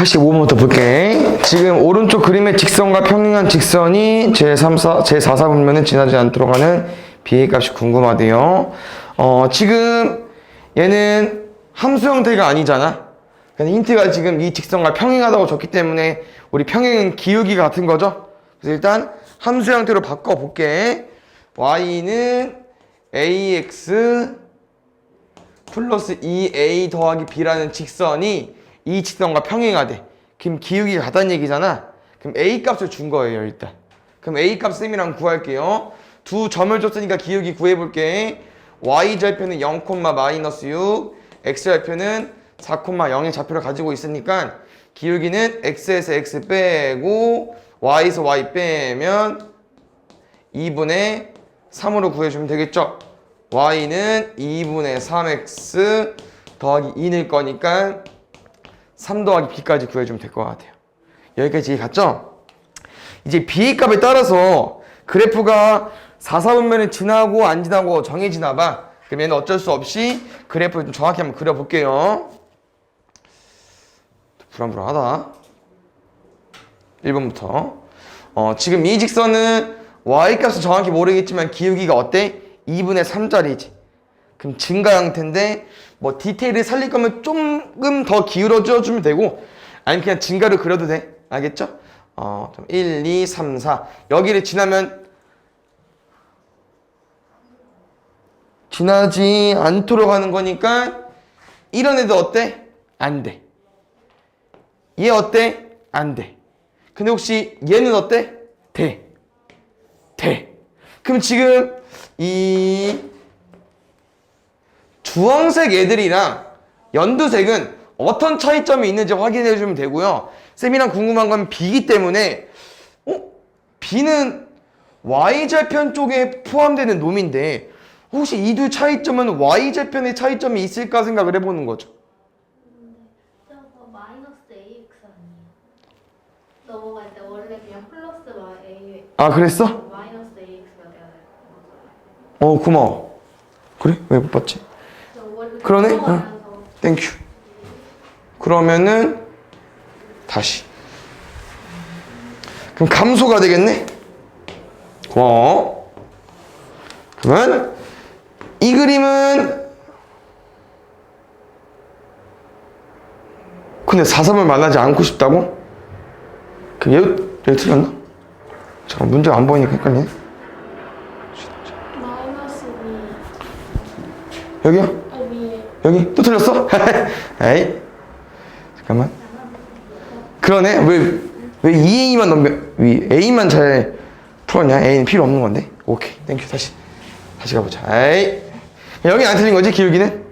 85번부터 볼게. 지금 오른쪽 그림의 직선과 평행한 직선이 제4사분면을 지나지 않도록 하는 BA 값이 궁금하대요. 지금 얘는 함수 형태가 아니잖아. 근데 힌트가 지금 이 직선과 평행하다고 줬기 때문에 우리 평행은 기울기가 같은 거죠. 그래서 일단 함수 형태로 바꿔볼게. y는 ax 플러스 2a 더하기 b라는 직선이 이 직선과 평행하대. 그럼 기울기가 같다는 얘기잖아. 그럼 a 값을 준 거예요 일단. 그럼 a 값 쌤이랑 구할게요. 두 점을 줬으니까 기울기 구해볼게. y절표는 0,-6, x절표는 4,0의 좌표를 가지고 있으니까 기울기는 x에서 x 빼고 y에서 y 빼면 2분의 3으로 구해주면 되겠죠. y는 2분의 3x 더하기 2일 거니까 3 더하기 b까지 구해주면 될 것 같아요. 여기까지 이해갔죠? 이제 b의 값에 따라서 그래프가 4사분면을 지나고 안 지나고 정해지나 봐. 그럼 얘는 어쩔 수 없이 그래프를 좀 정확히 한번 그려볼게요. 불안불안하다. 1번부터 지금 이 직선은 y값은 정확히 모르겠지만 기울기가 어때? 2분의 3짜리지. 그럼 증가 형태인데 뭐 디테일을 살릴 거면 조금 더 기울어져 주면 되고 아니면 그냥 증가를 그려도 돼. 알겠죠? 1, 2, 3, 4 여기를 지나면 지나지 않도록 하는 거니까 이런 애도 어때? 안 돼. 얘 어때? 안 돼. 근데 혹시 얘는 어때? 돼. 돼. 그럼 지금 이 주황색 애들이랑 연두색은 어떤 차이점이 있는지 확인해 주면 되고요. 쌤이랑 궁금한 건 B이기 때문에 B는 Y절편 쪽에 포함되는 놈인데 혹시 이 두 차이점은 Y절편의 차이점이 있을까 생각을 해보는 거죠. 저거 마이너스 AX 아니에요? 넘어갈 때 원래 그냥 플러스 A 아 그랬어? 마이너스 AX가 돼야 돼요. 고마워. 그래? 왜 못 봤지? 그러네? 땡큐. 그러면은 다시 그럼 감소가 되겠네? 고마워. 그러면 이 그림은 근데 4,3을 만나지 않고 싶다고? 그럼 얘 틀렸나? 잠깐 문제가 안 보이니까 헷갈리네. 마이너스 여기요? 위에 여기? 또 틀렸어? 에이 잠깐만. 그러네. 왜 2A만 A만 잘 풀었냐? A는 필요 없는 건데. 오케이 땡큐. 다시 가보자. 에이 여기 안 틀린 거지 기울기는?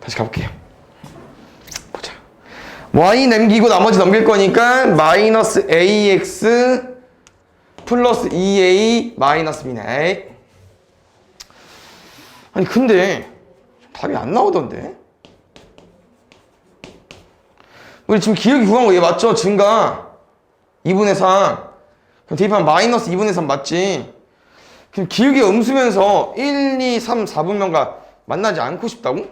다시 가볼게요. 보자. Y 남기고 나머지 넘길 거니까 마이너스 AX 플러스 2A 마이너스 B네. 아니 근데 답이 안 나오던데. 우리 지금 기울기 구한 거 얘 맞죠? 증가 2분의 3. 그럼 대입하면 마이너스 2분의 3 맞지? 그럼 기울기가 음수면서 1, 2, 3, 4분면과 만나지 않고 싶다고?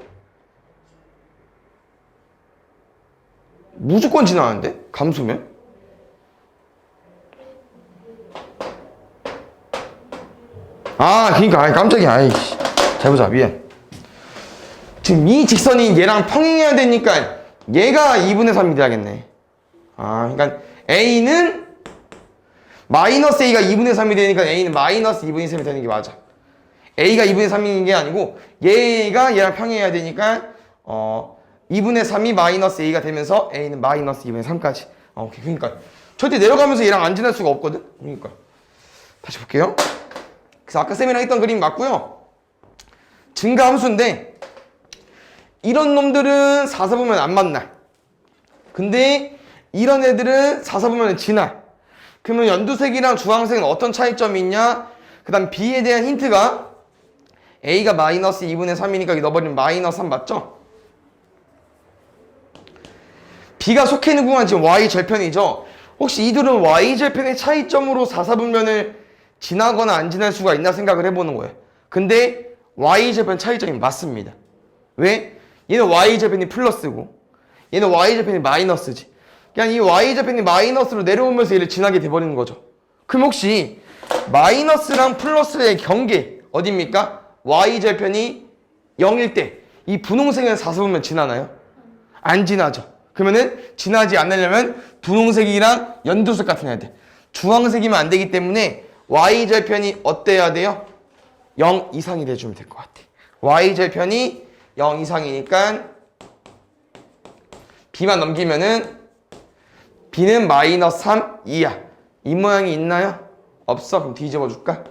무조건 지나가는데? 감수면? 그니까 깜짝이야. 아이씨. 잘 보자. 미안. 지금 이 직선이 얘랑 평행해야 되니까 얘가 2분의 3이 돼야겠네. 그러니까 A는 마이너스 A가 2분의 3이 되니까 A는 마이너스 2분의 3이 되는 게 맞아. A가 2분의 3인 게 아니고 얘가 얘랑 평행해야 되니까 2분의 3이 마이너스 A가 되면서 A는 마이너스 2분의 3까지. 오케이. 그러니까 절대 내려가면서 얘랑 안 지날 수가 없거든. 그러니까 다시 볼게요. 그래서 아까 쌤이랑 했던 그림 맞고요. 증가 함수인데 이런 놈들은 4사분면 안 만나. 근데 이런 애들은 4사분면을 지나. 그러면 연두색이랑 주황색은 어떤 차이점이 있냐? 그 다음 B에 대한 힌트가 A가 마이너스 2분의 3이니까 여기 넣어버리면 마이너스 3 맞죠? B가 속해 있는 구간은 지금 Y절편이죠? 혹시 이들은 Y절편의 차이점으로 4사분면을 지나거나 안 지날 수가 있나 생각을 해보는 거예요. 근데 Y절편 차이점이 맞습니다. 왜? 얘는 Y절편이 플러스고 얘는 y절편이 마이너스지. 그냥 이 y절편이 마이너스로 내려오면서 얘를 지나게 돼버리는 거죠. 그럼 혹시 마이너스랑 플러스의 경계 어디입니까? y절편이 0일 때 이 분홍색은 4사분면 지나나요? 안 지나죠. 그러면은 지나지 않으려면 분홍색이랑 연두색 같은 애들, 주황색이면 안 되기 때문에 y절편이 어때야 돼요? 0 이상이 돼주면 될 것 같아. y절편이 0 이상이니까 b만 넘기면은 b는 마이너스 3, 2야. 이 모양이 있나요? 없어? 그럼 뒤집어 줄까?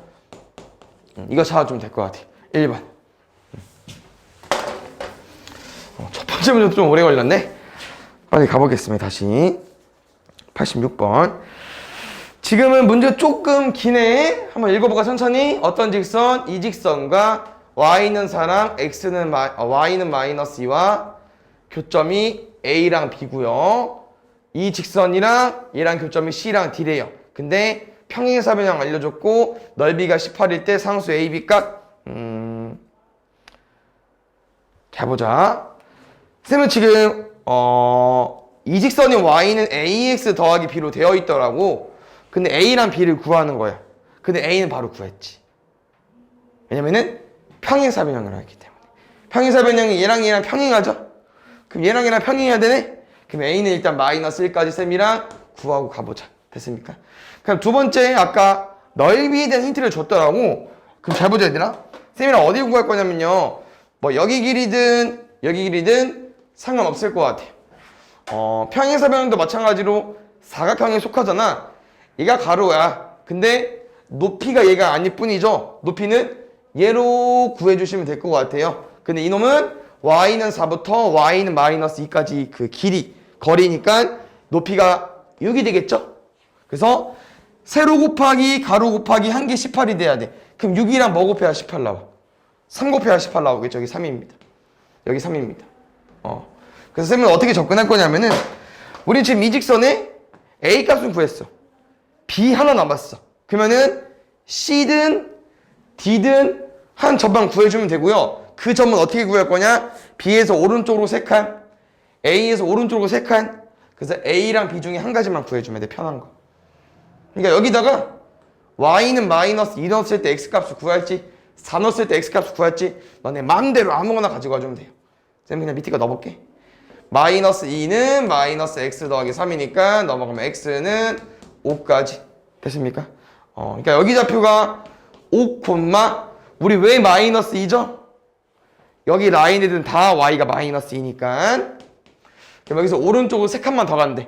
이거 찾아주면 될 것 같아. 1번. 첫 번째 문제도 좀 오래 걸렸네. 빨리 가보겠습니다. 다시 86번. 지금은 문제 조금 기네. 한번 읽어볼까 천천히. 어떤 직선? 이 직선과 y는 4랑 y는 마이너스 2와 교점이 a랑 b고요. 이 직선이랑 얘랑 교점이 c랑 d래요. 근데 평행사변형 알려줬고 넓이가 18일 때 상수 AB 값 잘 보자. 쌤은 지금 이 직선인 y는 ax 더하기 b로 되어 있더라고. 근데 a랑 b를 구하는 거야. 근데 a는 바로 구했지. 왜냐면은 평행사변형을 하기 때문에. 평행사변형이 얘랑 평행하죠? 그럼 얘랑 평행해야 되네? 그럼 a는 일단 마이너스 1까지 쌤이랑 구하고 가보자. 됐습니까? 그럼 두 번째 아까 넓이에 대한 힌트를 줬더라고. 그럼 잘 보자 얘들아. 쌤이랑 어디 구할 거냐면요. 뭐 여기 길이든 상관없을 것 같아요. 평행사변형도 마찬가지로 사각형에 속하잖아. 얘가 가로야. 근데 높이가 얘가 아닐 뿐이죠. 높이는 얘로 구해주시면 될 것 같아요. 근데 이놈은 y는 4부터 y는 마이너스 2까지 그 거리니까 높이가 6이 되겠죠? 그래서 세로 곱하기 가로 곱하기 한 개 18이 돼야 돼. 그럼 6이랑 뭐 곱해야 18 나와? 3 곱해야 18 나오겠죠? 여기 3입니다. 여기 3입니다. 그래서 쌤은 어떻게 접근할 거냐면은 우리 지금 이 직선에 A 값은 구했어. B 하나 남았어. 그러면은 C든 D든 한 점만 구해주면 되고요. 그 점은 어떻게 구할 거냐? B에서 오른쪽으로 3칸, A에서 오른쪽으로 3칸. 그래서 A랑 B 중에 한 가지만 구해주면 돼. 편한 거. 그러니까 여기다가 Y는 마이너스 2 넣었을 때 X값을 구할지 4 넣었을 때 X값을 구할지 너네 마음대로 아무거나 가지고 와주면 돼요. 쌤 그냥 밑에 거 넣어볼게. 마이너스 2는 마이너스 X 더하기 3이니까 넘어가면 X는 5까지. 됐습니까? 그러니까 여기 좌표가 5, 우리 왜 마이너스 2죠? 여기 라인들은 다 Y가 마이너스 2니까. 그럼 여기서 오른쪽으로 3칸만 더 간대.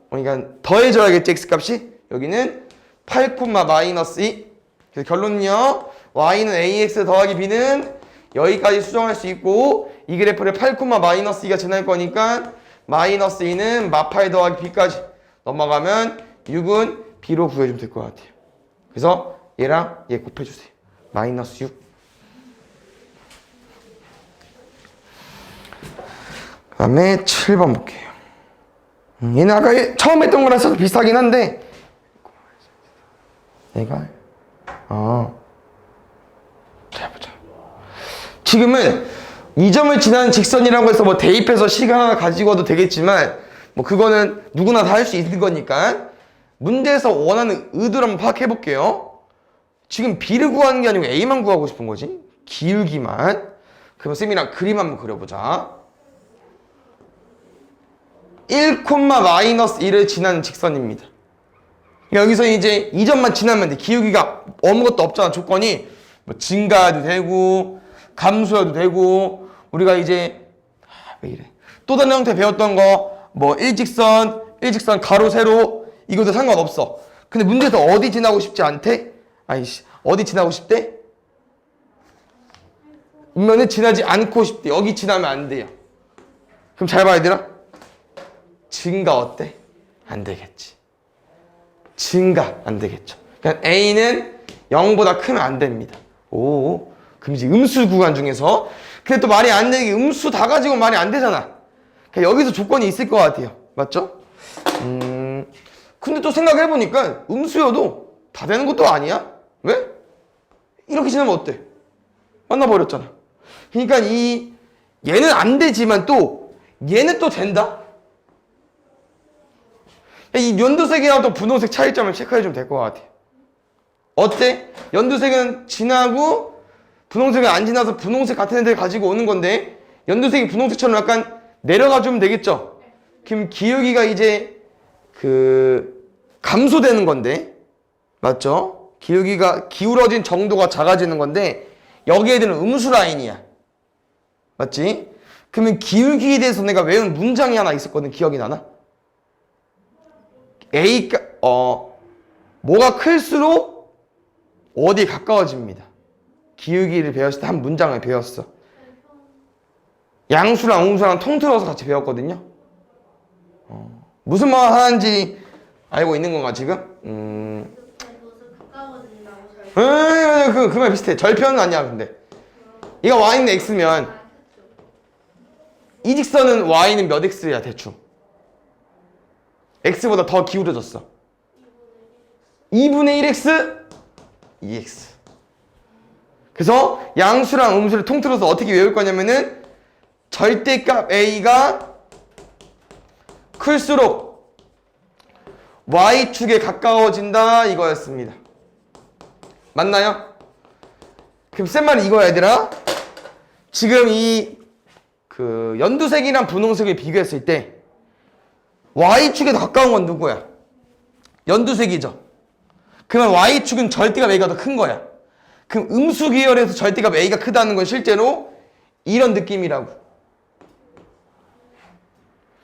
그러니까 더해줘야겠지, X값이. 여기는 8, 마이너스 2. 그래서 결론은요. Y는 AX 더하기 B는 여기까지 수정할 수 있고 이 그래프를 8, 마이너스 2가 지날 거니까 마이너스 2는 마8 더하기 B까지 넘어가면 6은 B로 구해주면 될 것 같아요. 그래서 얘랑 얘 곱해주세요. 마이너스 6. 그 다음에 7번 볼게요. 얘는 아까 처음 했던 거랑 서 비슷하긴 한데 얘가 잘 보자. 지금은 이 점을 지나는 직선이라고 해서 뭐 대입해서 시간 하나 가지고 와도 되겠지만 뭐 그거는 누구나 다 할 수 있는 거니까 문제에서 원하는 의도를 한번 파악해 볼게요. 지금 B를 구하는 게 아니고 A만 구하고 싶은 거지. 기울기만. 그럼 쌤이랑 그림 한번 그려보자. 1, 마이너스 1을 지나는 직선입니다. 여기서 이제 이 점만 지나면 돼. 기울기가 아무것도 없잖아. 조건이 뭐 증가해도 되고 감소해도 되고 우리가 이제 왜 이래 또 다른 형태 배웠던 거 뭐 일직선 가로 세로 이것도 상관없어. 근데 문제에서 어디 지나고 싶지 않대? 아이씨 어디 지나고 싶대? 음면을 지나지 않고 싶대. 여기 지나면 안 돼요. 그럼 잘 봐야 되나? 증가 어때? 안 되겠지. 증가 안 되겠죠. 그러니까 A는 0보다 크면 안 됩니다. 오, 그럼 이제 음수 구간 중에서 근데 또 말이 안 되게 음수 다 가지고 말이 안 되잖아. 그러니까 여기서 조건이 있을 것 같아요. 맞죠? 근데 또 생각해보니까 음수여도 다 되는 것도 아니야. 왜? 이렇게 지나면 어때? 만나버렸잖아. 그러니까 얘는 안 되지만 또 얘는 또 된다? 이 연두색이랑 또 분홍색 차이점을 체크해주면 될 것 같아. 어때? 연두색은 진하고 분홍색은 안 진해서 분홍색 같은 애들 가지고 오는 건데 연두색이 분홍색처럼 약간 내려가주면 되겠죠? 그럼 기울기가 이제 감소되는 건데 맞죠? 기울기가 기울어진 정도가 작아지는 건데 여기 애들은 음수 라인이야. 맞지? 그러면 기울기에 대해서 내가 외운 문장이 하나 있었거든. 기억이 나나? 뭐가 클수록 어디에 가까워집니다. 기울기를 배웠을 때 한 문장을 배웠어. 양수랑 음수랑 통틀어서 같이 배웠거든요. 무슨 말 하는지 알고 있는 건가 지금? 가까워진다고 그 말 비슷해. 절편은 아니야 근데. 이거 y는 x면 이 직선은 y는 몇 x야 대충? x보다 더 기울어졌어. 2분의 1x 2x. 그래서 양수랑 음수를 통틀어서 어떻게 외울 거냐면은 절대값 a가 클수록 y축에 가까워진다 이거였습니다. 맞나요? 그럼 센 말이 이거야 얘들아. 지금 이 연두색이랑 분홍색을 비교했을 때 y축에 더 가까운 건 누구야? 연두색이죠. 그러면 y축은 절대값 a가 더 큰 거야. 그럼 음수 계열에서 절대값 a가 크다는 건 실제로 이런 느낌이라고.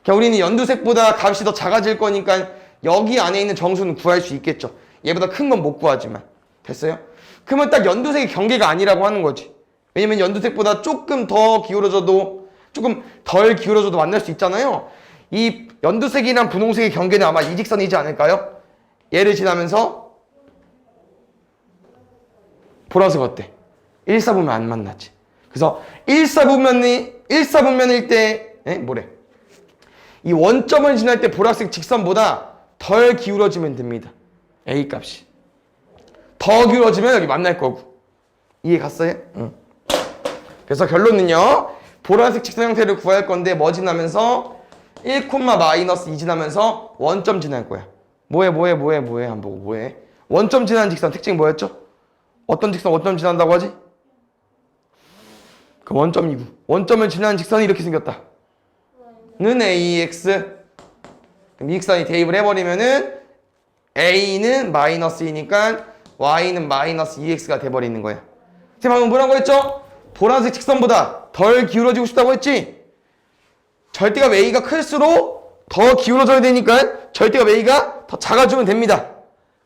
그러니까 우리는 연두색보다 값이 더 작아질 거니까 여기 안에 있는 정수는 구할 수 있겠죠. 얘보다 큰 건 못 구하지만. 됐어요? 그러면 딱 연두색의 경계가 아니라고 하는 거지. 왜냐면 연두색보다 조금 더 기울어져도 조금 덜 기울어져도 만날 수 있잖아요. 이 연두색이랑 분홍색의 경계는 아마 이 직선이지 않을까요? 얘를 지나면서 보라색 어때? 1사분면 안 만나지. 그래서 1사분면일 때 뭐래? 이 원점을 지날 때 보라색 직선보다 덜 기울어지면 됩니다. A 값이. 더 기울어지면 여기 만날 거고. 이해 갔어요? 응. 그래서 결론은요. 보라색 직선 형태를 구할 건데 뭐 지나면서 1, 마이너스 2 지나면서 원점 지날 거야. 뭐해 한번 보고 뭐해. 원점 지나는 직선 특징이 뭐였죠? 어떤 직선 원점 지난다고 하지? 그 원점이고. 원점을 지나는 직선이 이렇게 생겼다. 는 ax. 그럼 이 직선이 대입을 해버리면은 a는 마이너스 2니까 y는 마이너스 2x가 돼버리는 거야. 지금 방금 뭐라고 했죠? 보라색 직선보다 덜 기울어지고 싶다고 했지? 절대값 a가 클수록 더 기울어져야 되니까 절대값 a가 더 작아지면 됩니다.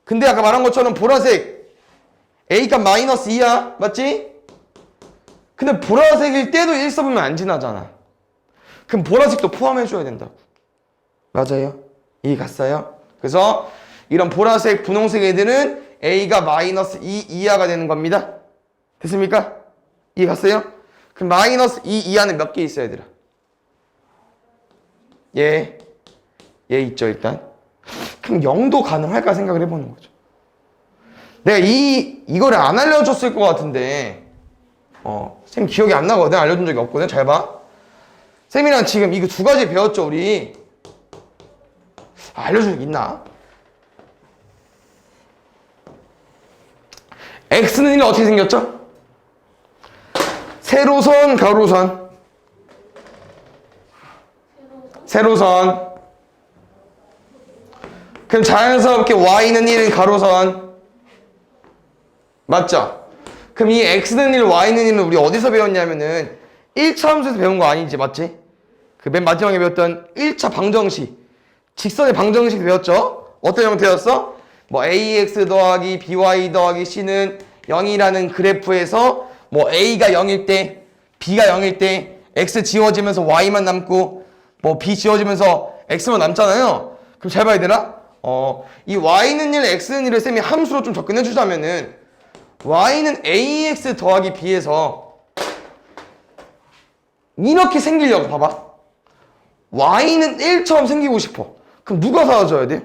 근데 아까 말한 것처럼 보라색 a값 마이너스 2야. 맞지? 근데 보라색일 때도 1사분면 안 지나잖아. 그럼 보라색도 포함해줘야 된다고. 맞아요? 이해 갔어요? 그래서 이런 보라색, 분홍색 애들은 a가 마이너스 2 이하가 되는 겁니다. 됐습니까? 이해 갔어요? 그럼 마이너스 2 이하는 몇 개 있어야 되라? 얘 있죠 일단. 그럼 0도 가능할까 생각을 해보는 거죠. 내가 이거를 안 알려줬을 것 같은데 쌤 기억이 안 나거든. 알려준 적이 없거든. 잘 봐. 쌤이랑 지금 이거 두 가지 배웠죠 우리. 알려준 적 있나? x는 1 어떻게 생겼죠? 세로선, 가로선. 세로선. 그럼 자연스럽게 y는 1은 가로선. 맞죠? 그럼 이 x는 1, y는 1은 우리 어디서 배웠냐면은 1차 함수에서 배운 거 아니지, 맞지? 그 맨 마지막에 배웠던 1차 방정식, 직선의 방정식 배웠죠? 어떤 형태였어? 뭐 ax 더하기 by 더하기 c는 0이라는 그래프에서 뭐 a가 0일 때, b가 0일 때 x 지워지면서 y만 남고 뭐 b 지워지면서 x만 남잖아요. 그럼 잘 봐야 되나? 이 y는 1, x는 1을 쌤이 함수로 좀 접근해 주자면은 y는 ax 더하기 b에서 이렇게 생기려고 봐봐. y는 1처럼 생기고 싶어. 그럼 누가 사라져야 돼?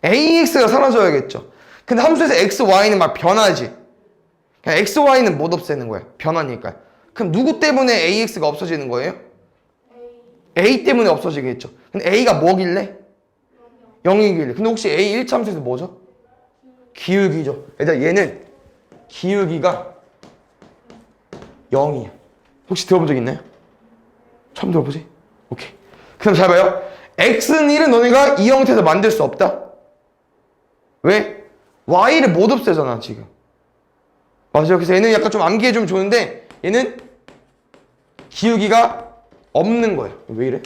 ax가 사라져야겠죠. 근데 함수에서 x, y는 막 변하지. 그냥 x, y는 못 없애는 거야. 변하니까. 그럼 누구 때문에 AX가 없어지는 거예요? A 때문에 없어지겠죠. 근데 A가 뭐길래? 0이길래. 근데 혹시 A 1참수에서 뭐죠? 기울기죠. 일단 얘는 기울기가 0이야. 혹시 들어본 적 있나요? 처음 들어보지? 오케이. 그럼 잘 봐요. X는 1은 너네가 이 형태에서 만들 수 없다. 왜? Y를 못 없애잖아 지금. 맞아요. 그래서 얘는 약간 좀 암기해주면 좋은데 얘는 기울기가 없는 거예요. 왜 이래?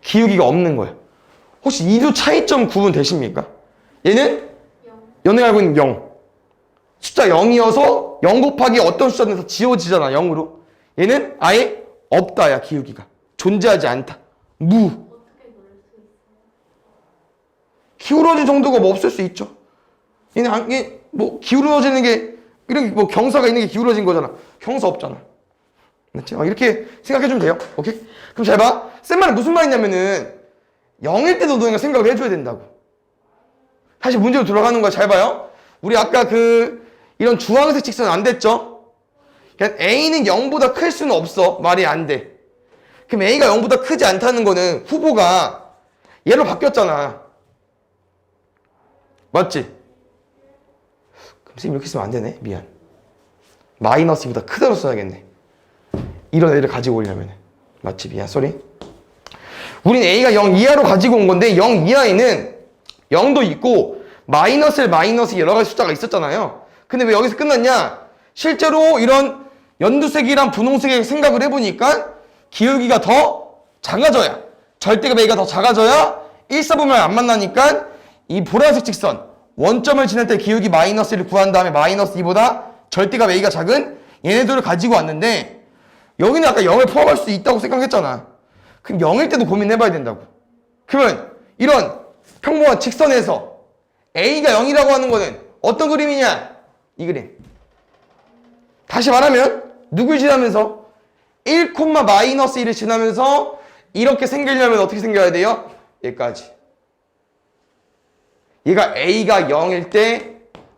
기울기가 없는 거예요. 혹시 이두 차이점 구분 되십니까? 얘는 연애가 알고 있는 0. 숫자 0이어서 0 곱하기 어떤 숫자에서 지워지잖아 0으로. 얘는 아예 없다야. 기울기가 존재하지 않다. 무. 기울어진 정도가 뭐 없을 수 있죠. 얘는 뭐 기울어지는 게 이런 뭐 경사가 있는 게 기울어진 거잖아. 경사 없잖아. 맞지? 이렇게 생각해주면 돼요. 오케이? 그럼 잘 봐. 쌤 말은 무슨 말이냐면은 0일 때도 너희가 생각을 해줘야 된다고. 사실 문제로 들어가는 거야. 잘 봐요. 우리 아까 이런 주황색 직선 안 됐죠? 그냥 A는 0보다 클 수는 없어. 말이 안 돼. 그럼 A가 0보다 크지 않다는 거는 후보가 얘로 바뀌었잖아. 맞지? 그럼 쌤 이렇게 쓰면 안 되네. 미안. 마이너스 2보다 크다로 써야겠네. 이런 애를 가지고 오려면. 맞지? 미안. 쏘리. 우린 A가 0 이하로 가지고 온 건데 0 이하에는 0도 있고 마이너스 여러 가지 숫자가 있었잖아요. 근데 왜 여기서 끝났냐? 실제로 이런 연두색이랑 분홍색의 생각을 해보니까 기울기가 더 작아져야, 절대값 A가 더 작아져야 1, 4분면 안 만나니까 이 보라색 직선 원점을 지날 때 기울기 마이너스 1을 구한 다음에 마이너스 2보다 절대값 A가 작은 얘네들을 가지고 왔는데 여기는 아까 0을 포함할 수 있다고 생각했잖아. 그럼 0일 때도 고민해봐야 된다고. 그러면 이런 평범한 직선에서 A가 0이라고 하는 거는 어떤 그림이냐? 이 그림. 다시 말하면 누굴 지나면서 1, 마이너스 1을 지나면서 이렇게 생기려면 어떻게 생겨야 돼요? 얘까지. 얘가 A가 0일 때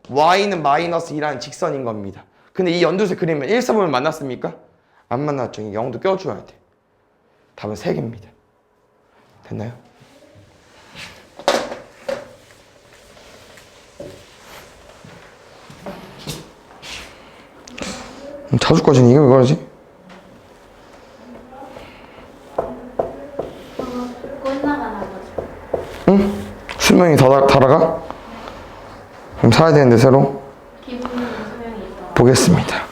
Y는 마이너스 2라는 직선인 겁니다. 근데 이 연두색 그림은 1, 4분을 만났습니까? 안 만났죠. 0도 껴줘야 돼. 답은 3개입니다. 됐나요? 자주 꺼지니 이거 왜 그러지? 끝나가나 보죠. 응? 수명이 달아가? 그럼 사야 되는데 새로? 기분이 수명이 있어. 보겠습니다.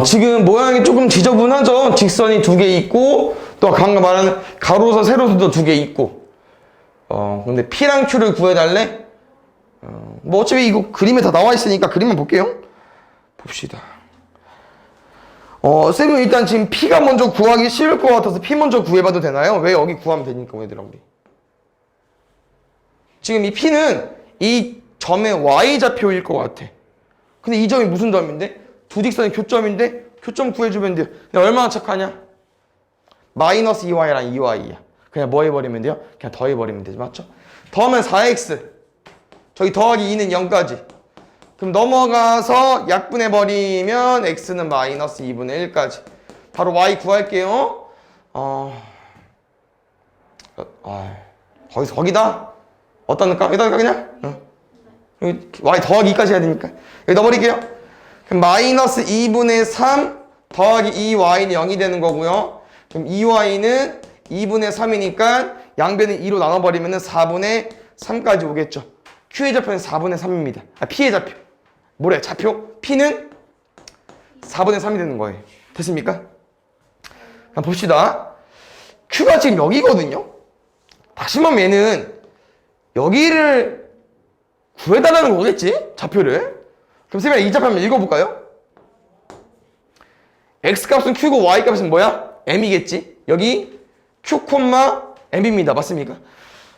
지금 모양이 조금 지저분하죠? 직선이 2개 있고 또 방금 말하는 가로선 세로선도 2개 있고 근데 P랑 Q를 구해달래? 뭐 어차피 이거 그림에 다 나와 있으니까 그림만 볼게요. 봅시다. 쌤은 일단 지금 P가 먼저 구하기 쉬울 것 같아서 P 먼저 구해봐도 되나요? 왜 여기 구하면 되니까 얘들아 우리. 지금 이 P는 이 점의 Y좌표일 것 같아. 근데 이 점이 무슨 점인데? 두 직선이 교점인데? 교점 구해주면 돼요. 근데 얼마나 착하냐? 마이너스 2y랑 2y야. 그냥 뭐 해버리면 돼요? 그냥 더해버리면 되죠. 맞죠? 더하면 4x. 저기 더하기 2는 0까지. 그럼 넘어가서 약분해버리면 x는 마이너스 2분의 1까지. 바로 y 구할게요. 거기다? 어디다 넣을까? 여기다 넣을까 그냥? 여기 y 더하기 2까지 해야 되니까. 여기 넣어버릴게요. 그럼 마이너스 2분의 3 더하기 2y는 0이 되는 거고요. 그럼 2y는 2분의 3이니까 양변을 2로 나눠버리면 4분의 3까지 오겠죠. Q의 좌표는 4분의 3입니다. P의 좌표. 뭐래? 좌표? P는 4분의 3이 되는 거예요. 됐습니까? 한번 봅시다. Q가 지금 여기거든요. 다시 말하면 얘는 여기를 구해달라는 거겠지? 좌표를. 그럼 쌤이 이 좌표 한번 읽어볼까요? X값은 Q고 Y값은 뭐야? M이겠지? 여기 Q, M입니다. 맞습니까?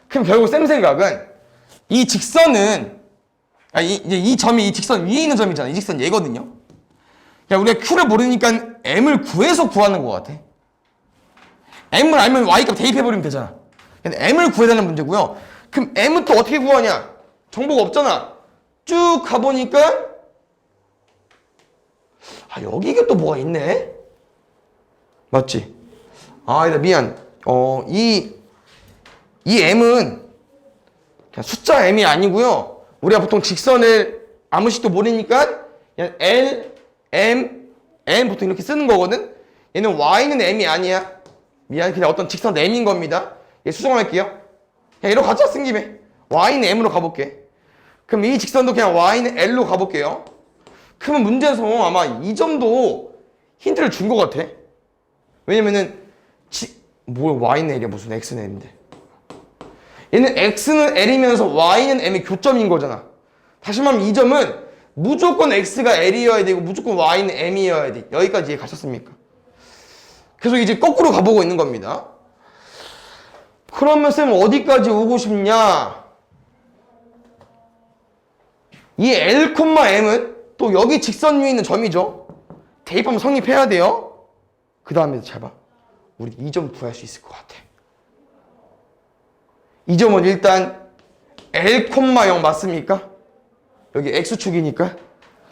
그럼 결국 쌤 생각은 이 직선은 이 점이 이 직선 위에 있는 점이잖아. 이 직선 얘거든요. 야, 우리가 Q를 모르니까 M을 구해서 구하는 것 같아. M을 알면 Y값 대입해버리면 되잖아. 근데 M을 구해달라는 문제고요. 그럼 M은 또 어떻게 구하냐? 정보가 없잖아. 쭉 가보니까 아, 여기 이게 또 뭐가 있네? 맞지? 아, 얘들아, 미안. 이 m은 그냥 숫자 m이 아니고요. 우리가 보통 직선을 아무식도 모르니까 그냥 L, M 보통 이렇게 쓰는 거거든? 얘는 Y는 M이 아니야. 미안, 그냥 어떤 직선 M인 겁니다. 얘 수정할게요. 그냥 이렇게 가짜 쓴 김에 Y는 M으로 가볼게. 그럼 이 직선도 그냥 Y는 L로 가볼게요. 그러면 문제에서 아마 이 점도 힌트를 준 것 같아. 왜냐면은 Y는 L이야, 무슨 X는 M인데. 얘는 X는 L이면서 Y는 M의 교점인 거잖아. 다시 말하면 이 점은 무조건 X가 L이어야 되고 무조건 Y는 M이어야 돼. 여기까지 이해 가셨습니까? 그래서 이제 거꾸로 가보고 있는 겁니다. 그러면 쌤은 어디까지 오고 싶냐? 이 L, M은 또 여기 직선 위에 있는 점이죠. 대입하면 성립해야 돼요. 그 다음에 잘 봐. 우리 이 점 구할 수 있을 것 같아. 이 점은 일단 L, 0 맞습니까? 여기 X축이니까.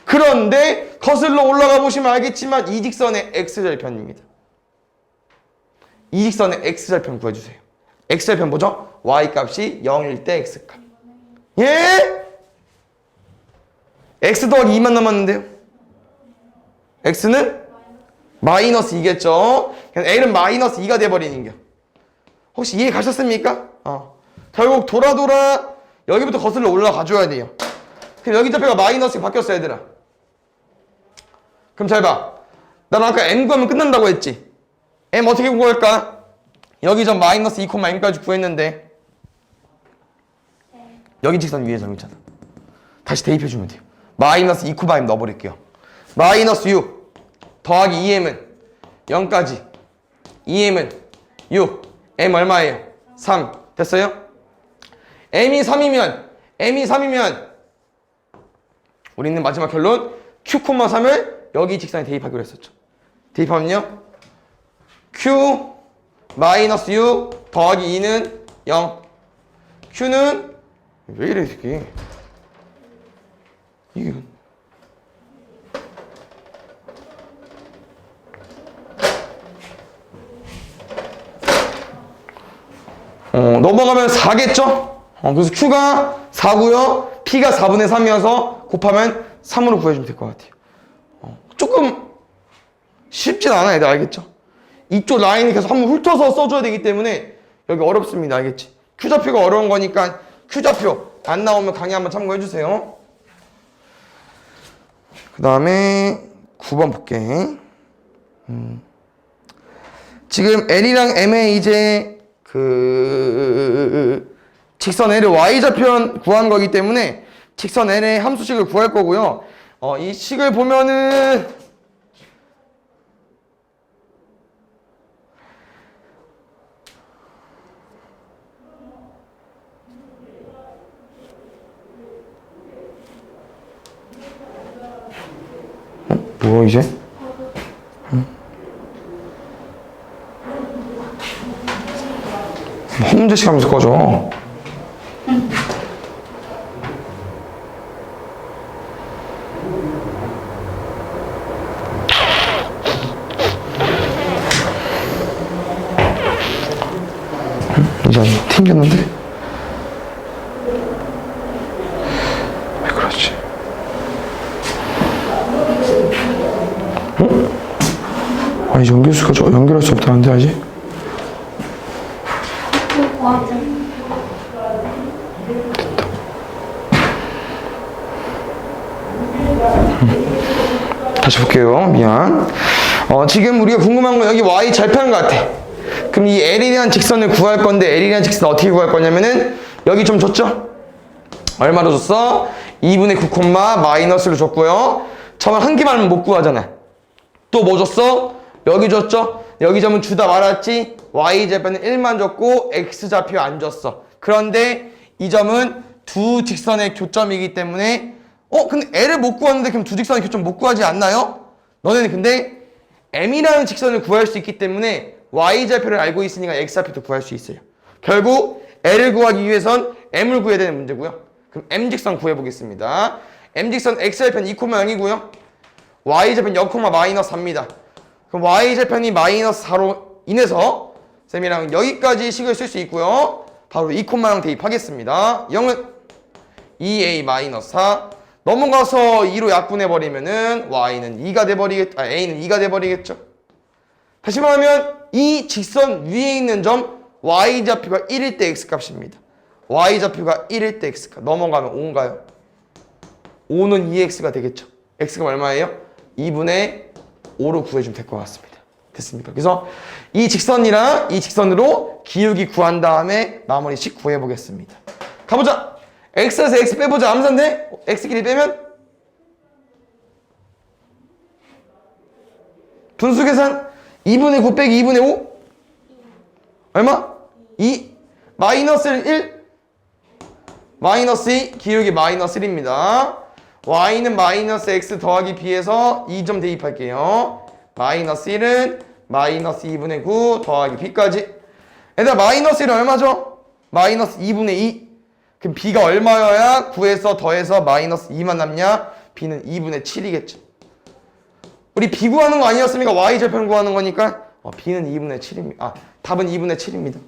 그런데 거슬러 올라가 보시면 알겠지만 이 직선의 X절편입니다. 이 직선의 X절편 구해주세요. X절편 뭐죠? Y값이 0일 때 X값. 예? X 더하기 2만 남았는데요. X는 마이너스 2겠죠. 그냥 L은 마이너스 2가 돼버리는 겨. 혹시 이해 가셨습니까? 결국 돌아 여기부터 거슬러 올라가줘야 돼요. 그럼 여기 좌표가 마이너스가 바뀌었어, 얘들아. 그럼 잘 봐. 나는 아까 M 구하면 끝난다고 했지. M 어떻게 구할까? 여기 점 마이너스 2, M까지 구했는데 여기 직선 위에 점 있잖아. 다시 대입해주면 돼요. 마이너스 2, M 넣어버릴게요. 마이너스 6 더하기 2M은 0까지 2M은 6 M 얼마예요? 3 됐어요? M이 3이면 우리는 마지막 결론 Q, 3을 여기 직선에 대입하기로 했었죠. 대입하면요 Q 마이너스 6 더하기 2는 0. Q는 왜 이래 이 새끼. 이게 넘어가면 4겠죠? 그래서 Q가 4고요. P가 4분의 3이어서 곱하면 3으로 구해주면 될 것 같아요. 조금 쉽진 않아, 애들 알겠죠? 이쪽 라인을 계속 한번 훑어서 써줘야 되기 때문에 여기 어렵습니다, 알겠지? Q좌표가 어려운 거니까 Q좌표 안 나오면 강의 한번 참고해주세요. 그 다음에 9번 볼게. 지금 L이랑 M의 이제 직선 L의 Y좌표 구한 거기 때문에 직선 L의 함수식을 구할 거고요. 이 식을 보면은 뭐야 이제? 홈제식 하면서 꺼져. 이제 튕겼는데? 왜 그러지? 아니 연결수가 연결할 수 없다는데 아직? 다시 볼게요. 미안. 지금 우리가 궁금한 건 여기 Y 절편 같아. 그럼 이 L이라는 직선을 구할 건데 L이라는 직선 어떻게 구할 거냐면은 여기 좀 줬죠? 얼마로 줬어? 2분의 9, 마이너스를 줬고요. 점을 한 개만 못 구하잖아. 또 뭐 줬어? 여기 줬죠? 여기 점은 주다 말았지? Y좌표는 1만 줬고 X좌표 안 줬어. 그런데 이 점은 두 직선의 교점이기 때문에 근데 L을 못 구하는데 그럼 두 직선의 교점 못 구하지 않나요? 너네는 근데 M이라는 직선을 구할 수 있기 때문에 Y좌표를 알고 있으니까 X좌표도 구할 수 있어요. 결국 L을 구하기 위해선 M을 구해야 되는 문제고요. 그럼 M 직선 구해보겠습니다. M 직선 X좌표는 2, 0이고요. y좌편 0, 마이너스 4입니다. 그럼 y좌편이 마이너스 4로 인해서 쌤이랑 여기까지 식을 쓸 수 있고요. 바로 2,0 대입하겠습니다. 0은 2a 마이너스 4 넘어가서 2로 약분해버리면은 y는 2가 돼버리겠, a는 2가 돼버리겠죠. 다시 말하면 이 직선 위에 있는 점 y좌표가 1일 때 x값입니다. y좌표가 1일 때 x값 넘어가면 5인가요? 5는 2x가 되겠죠. x가 얼마예요? 2분의 5로 구해주면 될 것 같습니다. 됐습니까? 그래서 이 직선이랑 이 직선으로 기울기 구한 다음에 나머지씩 구해보겠습니다. 가보자. x에서 x 빼보자. 암산돼? x끼리 빼면 분수 계산 2분의 9 빼기 2분의 5 얼마? 2 마이너스 1 마이너스 2 기울기 마이너스 1입니다. y는 마이너스 x 더하기 b에서 2점 대입할게요. 마이너스 1은 마이너스 2분의 9 더하기 b까지. 얘들아 마이너스 1은 얼마죠? 마이너스 2분의 2. 그럼 b가 얼마여야 9에서 더해서 마이너스 2만 남냐? b는 2분의 7이겠죠. 우리 b 구하는 거 아니었습니까? y좌편 구하는 거니까 b는 2분의 7입니다. 답은 2분의 7입니다.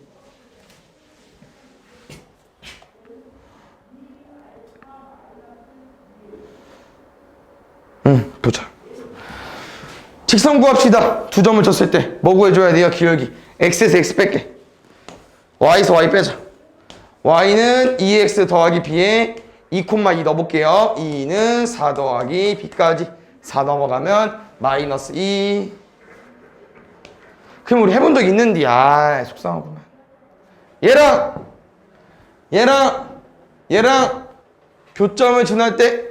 보자. 직선 구합시다. 두 점을 줬을 때 뭐 구해줘야 돼요? 기울기. x에서 x 뺄게. y에서 y 빼자. y는 2x 더하기 b에 2,2 넣어볼게요. 2는 4 더하기 b까지 4 넘어가면 마이너스 2. 그럼 우리 해본 적 있는데 속상하구만. 얘랑 교점을 지날 때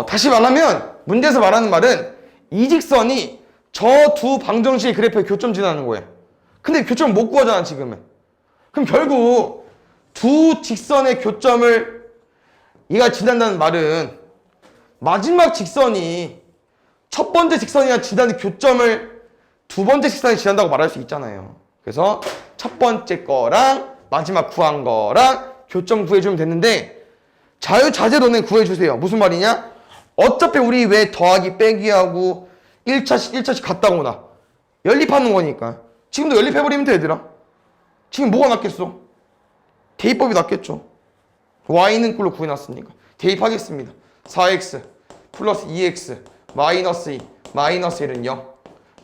다시 말하면 문제에서 말하는 말은 이 직선이 저 두 방정식의 그래프에 교점 지나는 거예요. 근데 교점을 못 구하잖아 지금은. 그럼 결국 두 직선의 교점을 얘가 지난다는 말은 마지막 직선이 첫 번째 직선이랑 지나는 교점을 두 번째 직선이 지난다고 말할 수 있잖아요. 그래서 첫 번째 거랑 마지막 구한 거랑 교점 구해주면 됐는데 자유자재로는 구해주세요. 무슨 말이냐? 어차피 우리 왜 더하기 빼기하고 1차씩 갔다 오나 연립하는 거니까 지금도 연립해버리면 돼 얘들아. 지금 뭐가 낫겠어? 대입법이 낫겠죠. y는 꼴로 구해놨으니까 대입하겠습니다. 4x 플러스 2x 마이너스 2 마이너스 1은 0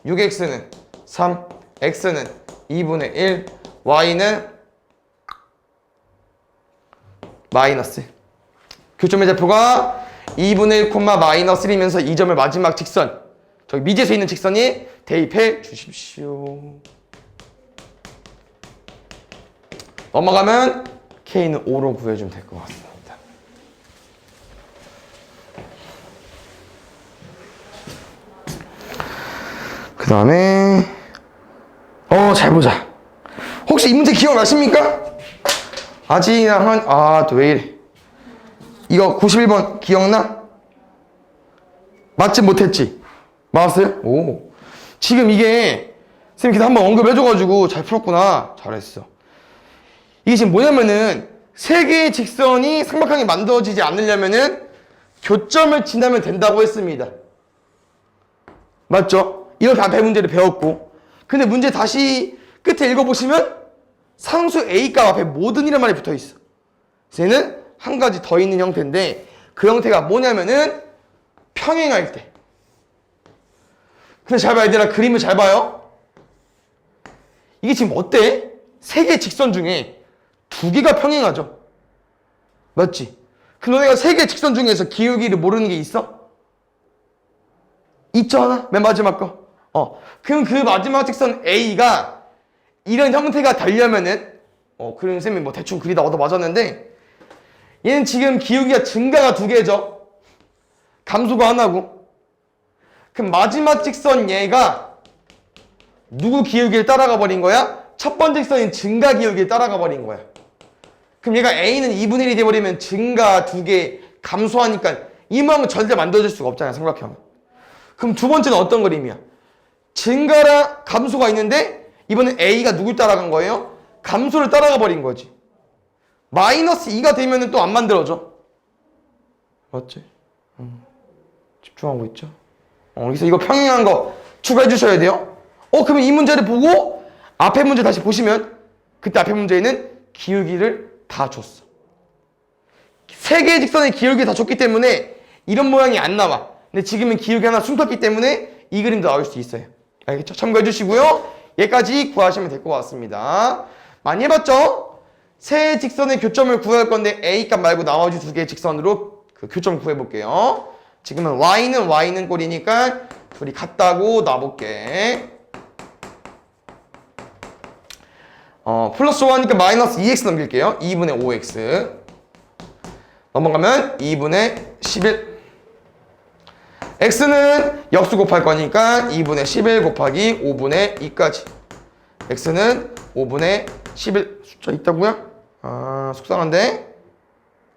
6x는 3 x는 2분의 1 y는 마이너스 교점의 좌표가 2분의 1, 마이너스 1이면서 이 점을 마지막 직선 저기 미지에서 있는 직선이 대입해 주십시오. 넘어가면 k는 5로 구해주면 될 것 같습니다. 그 다음에 잘 보자. 혹시 이 문제 기억나십니까? 또 왜 이래. 이거 91번 기억나? 맞지 못했지? 맞았어요? 오. 지금 이게 선생님께서 한번 언급해줘가지고 잘 풀었구나. 잘했어. 이게 지금 뭐냐면은 세 개의 직선이 삼각형이 만들어지지 않으려면은 교점을 지나면 된다고 했습니다. 맞죠? 이렇게 앞에 문제를 배웠고. 근데 문제 다시 끝에 읽어보시면 상수 A값 앞에 모든 이란 말이 붙어있어. 얘는 한 가지 더 있는 형태인데 그 형태가 뭐냐면은 평행할 때. 근데 잘 봐야 되나? 그림을 잘 봐요. 이게 지금 어때? 세 개의 직선 중에 두 개가 평행하죠. 맞지? 그럼 너네가 세 개의 직선 중에서 기울기를 모르는 게 있어? 있죠 하나? 맨 마지막 거. 그럼 그 마지막 직선 A가 이런 형태가 되려면은 그럼 쌤이 뭐 대충 그리다 얻어 맞았는데 얘는 지금 기울기가 증가가 두 개죠. 감소가 하나고. 그럼 마지막 직선 얘가 누구 기울기를 따라가 버린 거야? 첫 번째 직선인 증가 기울기를 따라가 버린 거야. 그럼 얘가 A는 2분의 1이 돼버리면 증가 두 개 감소하니까 이 모양은 절대 만들어질 수가 없잖아요. 삼각형은. 그럼 두 번째는 어떤 그림이야? 증가랑 감소가 있는데 이번엔 A가 누굴 따라간 거예요? 감소를 따라가 버린 거지. 마이너스 2가 되면은 또 안 만들어져. 맞지? 집중하고 있죠? 그래서 이거 평행한 거 추가해 주셔야 돼요. 그러면 이 문제를 보고 앞에 문제 다시 보시면 그때 앞에 문제에는 기울기를 다 줬어. 세 개의 직선의 기울기 다 줬기 때문에 이런 모양이 안 나와. 근데 지금은 기울기 하나 숨겼기 때문에 이 그림도 나올 수 있어요. 알겠죠? 참고해 주시고요. 여기까지 구하시면 될 것 같습니다. 많이 해봤죠? 세 직선의 교점을 구할 건데 A 값 말고 나머지 두 개의 직선으로 그 교점 구해볼게요. 지금은 Y는 꼴이니까 둘이 같다고 놔볼게. 플러스 5하니까 마이너스 2x 넘길게요. 2분의 5x. 넘어가면 2분의 11. x는 역수 곱할 거니까 2분의 11 곱하기 5분의 2까지. x는 5분의 11. 숫자 있다고요? 속상한데?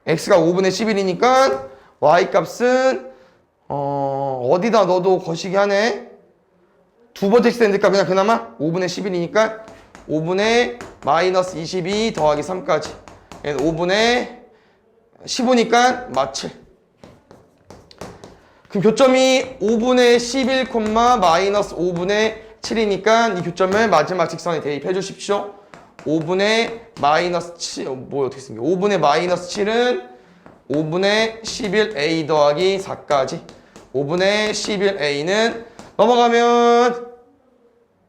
x가 5분의 11이니까 y 값은 어디다 넣어도 거시기 하네. 두 번째 x니까 그냥 그나마 5분의 11이니까 5분의 마이너스 22 더하기 3까지. 얘는 5분의 15니까 마7. 그럼 교점이 5분의 11, 마이너스 5분의 7이니까 이 교점을 마지막 직선에 대입해 주십시오. 5분의 마이너스 7, 어떻게 생겨? 5분의 마이너스 7은 5분의 11a 더하기 4까지. 5분의 11a는 넘어가면